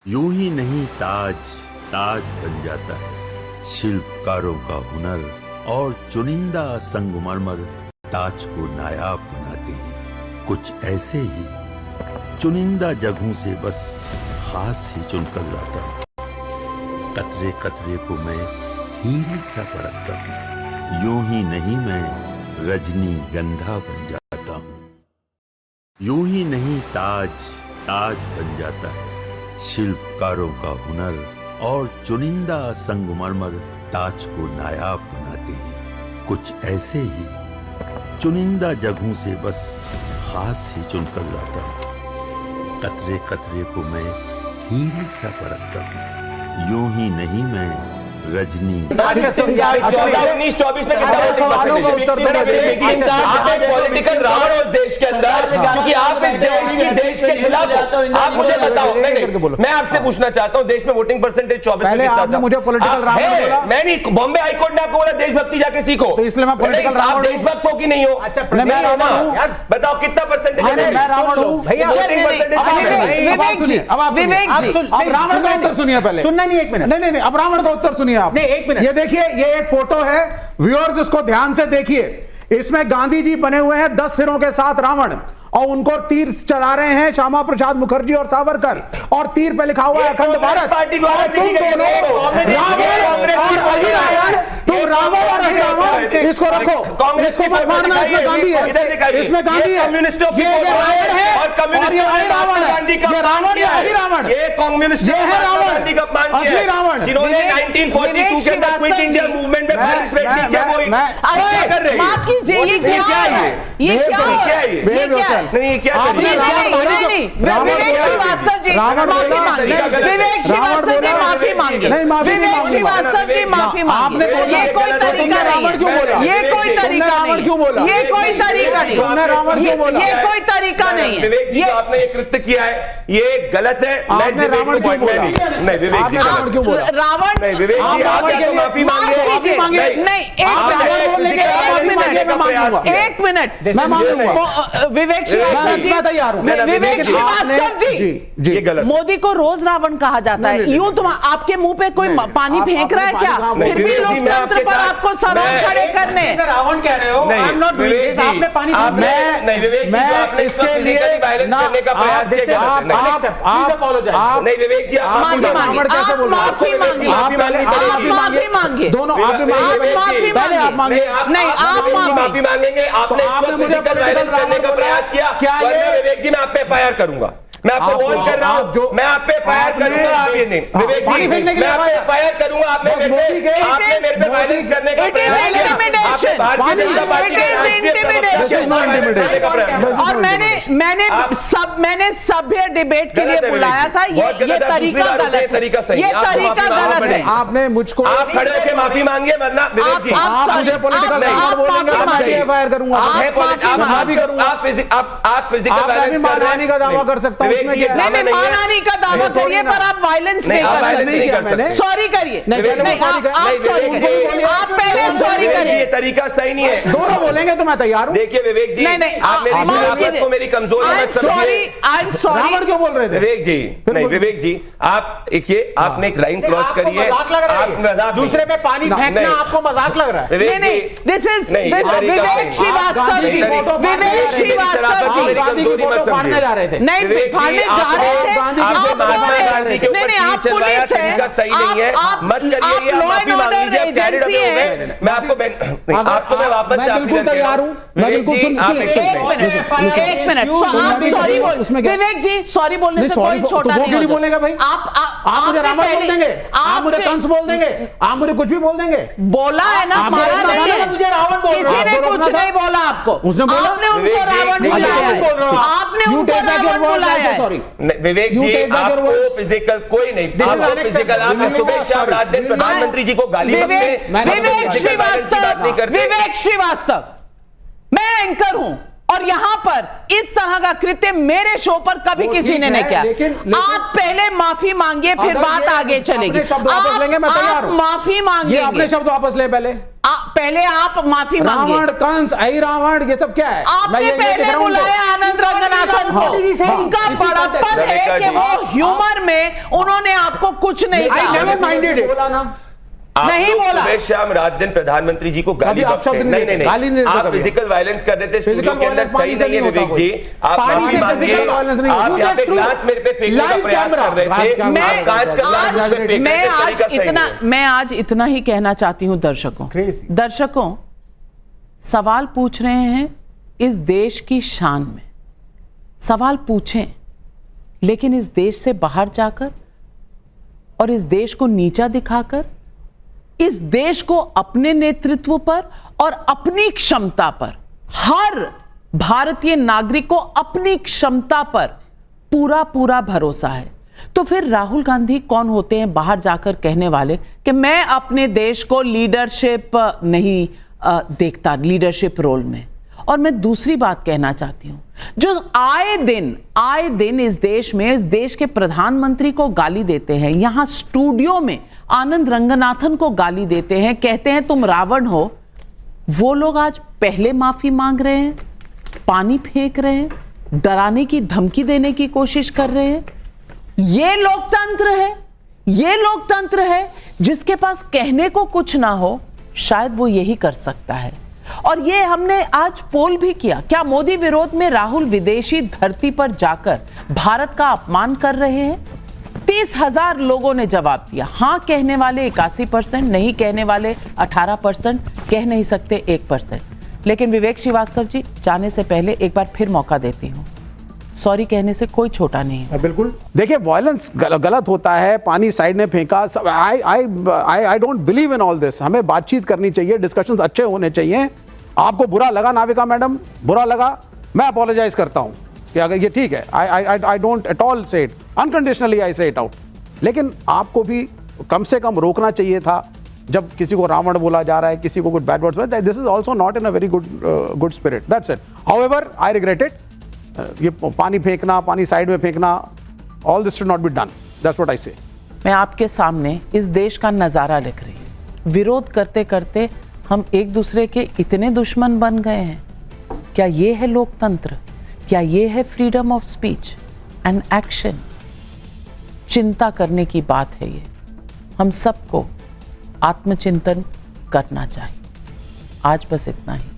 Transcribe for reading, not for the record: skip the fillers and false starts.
यूं ही नहीं ताज ताज बन जाता है। शिल्पकारों का हुनर और चुनिंदा संगमरमर ताज को नायाब बनाते हैं। कुछ ऐसे ही चुनिंदा जगहों से बस खास ही चुनकर लाता हूँ। कतरे कतरे को मैं हीरे सा परखता हूँ। यूं ही नहीं मैं रजनी गंधा बन जाता हूँ। यूं ही नहीं ताज ताज बन जाता है। शिल्पकारों का हुनर और चुनिंदा संगमरमर ताज को नायाब बनाते हैं। कुछ ऐसे ही चुनिंदा जगहों से बस खास ही चुनकर लाता हूँ। कतरे कतरे को मैं हीरे सा परखता हूँ। यूं ही नहीं मैं रजनी। अच्छा सुनिए, 2019-24 में कितना सवालों का उत्तर आप एक पॉलिटिकल रावण हो देश के अंदर, क्योंकि आप इस देश के खिलाफ हो। आप मुझे बताओ, मैं आपसे पूछना चाहता हूँ, देश में वोटिंग परसेंटेज 24 पहले आपने मुझे पॉलिटिकल रावण बोला। मैं नहीं, बॉम्बे हाईकोर्ट ने आपको बोला देशभक्ति जाके सीखो, तो इसलिए मैं पॉलिटिकल रावण देशभक्त हो कि नहीं हो? अच्छा, मैं रावण हूँ। बताओ कितना परसेंटेज? मैं रावण हूँ। विवेक जी, अब रावण का उत्तर सुनिए पहले। सुनना नहीं, एक मिनट। नहीं, अब रावण का उत्तर सुनिए आप। नहीं, एक मिनट। ये देखिए, ये एक फोटो है, व्यूअर्स इसको ध्यान से देखिए। इसमें गांधी जी बने हुए हैं 10 सिरों के साथ रावण, और उनको तीर चला रहे हैं श्यामा प्रसाद मुखर्जी और सावरकर, और तीर पे लिखा हुआ है अखंड भारत। और तुम दोनों रावण और अहिरावण, तुम रावण और अहिरावण, इसको रखो, इसको मत मारना। इसमें गांधी है, इसमें गांधी है। ये रावण है और ये अहिरावण है। ये रावण या अहिरावण, ये कम्युनिस्ट, ये है रावण, असली रावण, जिन्होंने 1942 के अंदर क्विट इंडिया मूवमेंट में पार्टिसिपेट किया। वो क्या कर रहे हैं? माफ कीजिए, ये क्या है? ये क्या है? नहीं, क्या विवेक श्रीवास्तव जी माफी मांगे। विवेक श्रीवास्तव जी माफी मांगे। विवेक श्रीवास्तव जी माफी मांगे। ये कोई तरीका नहीं, ये कोई तरीका नहीं, ये कोई तरीका नहीं, ये कोई तरीका नहीं है। विवेक जी, आपने ये कृत्य किया है, ये गलत है। आपने रावण क्यों बोला? नहीं विवेक जी, रावण क्यों बोला? रावण, नहीं विवेक जी, आप माफी मांगे। नहीं, एक मिनट, मैं मांगूंगा। विवेक श्रीवास्तव जी, मैं तैयार हूं। विवेक श्रीवास्तव जी, ये गलत। मोदी को रोज रावण कहा जाता है। यूं तुम आपके मुंह पे कोई पानी फेंक रहा है क्या? फिर भी लोकतंत्र पर आपको सवाल खड़े करने। रावण कह रहे हो, आपने पानी मैं इसके लिए करने का प्रयास किया। नहीं विवेक जी, माफी मांगे, आप माफी मांगे, आप पहले आप माफी मांगे, दोनों आप माफी पहले आप मांगे। नहीं, आप माफी मांगेंगे। आपने मुझे फिजिकल करने का प्रयास किया। विवेक जी, मैं आप पे फायर करूंगा। मैं आपको वार्न कर रहा हूं, मैं आप पे फायर करूंगा। आप ये नहीं विवेक जी, मैं आप पे फायर करूंगा। आपने मेरे पे वायलेंस करने का प्रयास किया। भारतीय जनता पार्टी और मैंने सभ्य डिबेट के लिए बुलाया था। ये तरीका गलत है, ये तरीका गलत है। आपने मुझको, आप खड़े होकर माफी मांगिए, वरना विवेक जी आप मुझे पॉलिटिकल रावण बोलेंगे, मैं फायर करूंगा। आप फिजिकल मारहानि का दावा कर सकता हूं। नहीं, मानहानि का दावा करिए, पर आप वायलेंस नहीं कर सकते। सॉरी करिए, आप पहले सॉरी करिए। ये तरीका सही नहीं है। दोनों बोलेंगे तो मैं तैयार हूं। देखिए विवेक जी, आप मेरी शराफत को मेरी कमजोरी मत समझिए। रावण क्यों बोल रहे थे? विवेक जी, नहीं विवेक जी, आप देखिए, आपने एक लाइन क्रॉस करी है। आप दूसरे पे पानी फेंकना आपको मजाक लग रहा है। नहीं, दिस इज विवेक श्रीवास्तव जी, विवेक श्रीवास्तव जी गांधी की फोटो फाड़ने जा रहे थे। नहीं, फाड़ने जा रहे थे। नहीं, आप पुलिस है, सही नहीं है, मत करिए। लॉ एंड ऑर्डर एजेंसी है। मैं आपको मैं वापस बिल्कुल तैयार हूं। मैं बिल्कुल एक मिनट, आप सॉरी बोल, विवेक जी सॉरी बोलने से कोई छोटा नहीं नहीं बोलेगा भाई। आप मुझे रावण बोल देंगे, आप मुझे कंस बोल देंगे, आप मुझे कुछ भी बोल देंगे। बोला है ना, मारा नहीं है। मुझे रावण बोल रहा है। किसी ने कुछ नहीं बोला आपको। उसने बोला, आपने उनको रावण बुलाया, आपने उनको रावण बुलाया। सॉरी विवेक जी, आपको फिजिकल कोई नहीं, आपको फिजिकल, आपने सुबह शाम रात दिन प्रधानमंत्री जी को गाली विवेक श्रीवास्तव, विवेक श्रीवास्तव, मैं एंकर हूं और यहां पर इस तरह का कृत्य मेरे शो पर कभी किसी ने नहीं किया। आप पहले माफी मांगिए, फिर बात आगे चलेगी। आप माफी मांगिए, अपने शब्द वापस ले। पहले आप माफी मांगिए। रावण, कंस, रावण, ये सब क्या है? आपने पहले बुलाया आनंद रंगनाथन को। उनका बड़प्पन है कि वो ह्यूमर में उन्होंने आपको कुछ नहीं कहा। नहीं बोला। सुबह शाम रात दिन प्रधानमंत्री जी को गाली बकते हैं। नहीं, आप फिजिकल वायलेंस कर रहे थे स्टूडियो के अंदर, सही नहीं है विवेक जी। आप माफी मांगिए। आप यहाँ पे ग्लास मेरे पे फेंकने का प्रयास कर रहे थे। आप कांच का ग्लास मुझ पे फेंक रहे थे। मैं आज इतना ही कहना चाहती हूँ दर्शकों, सवाल पूछ रहे हैं इस देश की शान में, सवाल पूछें, लेकिन इस देश से बाहर जाकर और इस देश को नीचा दिखाकर, इस देश को अपने नेतृत्व पर और अपनी क्षमता पर, हर भारतीय नागरिक को अपनी क्षमता पर पूरा भरोसा है। तो फिर राहुल गांधी कौन होते हैं बाहर जाकर कहने वाले कि मैं अपने देश को लीडरशिप नहीं देखता, लीडरशिप रोल में। और मैं दूसरी बात कहना चाहती हूं, जो आए दिन इस देश में इस देश के प्रधानमंत्री को गाली देते हैं, यहां स्टूडियो में आनंद रंगनाथन को गाली देते हैं, कहते हैं तुम रावण हो, वो लोग आज पहले माफी मांग रहे हैं, पानी फेंक रहे हैं, डराने की धमकी देने की कोशिश कर रहे हैं। ये लोकतंत्र है जिसके पास कहने को कुछ ना हो, शायद वो यही कर सकता है। और ये हमने आज पोल भी किया, क्या मोदी विरोध में राहुल विदेशी धरती पर जाकर भारत का अपमान कर रहे हैं? 30,000 लोगों ने जवाब दिया। हां कहने वाले 81%, नहीं कहने वाले 18%, कह नहीं सकते 1%। लेकिन विवेक श्रीवास्तव जी, जाने से पहले एक बार फिर मौका देती हूं, सॉरी कहने से कोई छोटा नहीं है। बिल्कुल, देखिए वायलेंस गलत होता है, पानी साइड में फेंका, I don't believe in all this. हमें बातचीत करनी चाहिए, डिस्कशंस अच्छे होने चाहिए। आपको बुरा लगा नाविका मैडम, बुरा लगा, मैं अपोलोजाइज करता हूं कि अगर ये ठीक है, आई डोंट एट ऑल से इट, अनकंडीशनली आई से इट आउट। लेकिन आपको भी कम से कम रोकना चाहिए था जब किसी को रावण बोला जा रहा है, किसी को कुछ bad words, this is also not in a very good spirit, that's it. However I regret it. ये पानी फेंकना, पानी साइड में फेंकना, all this should not be done, that's what I से। मैं आपके सामने इस देश का नजारा लिख रही हूं। विरोध करते करते हम एक दूसरे के इतने दुश्मन बन गए हैं। क्या ये है लोकतंत्र? क्या ये है freedom of speech and action? चिंता करने की बात है ये। हम सबको आत्मचिंतन करना चाहिए। आज बस इतना ही।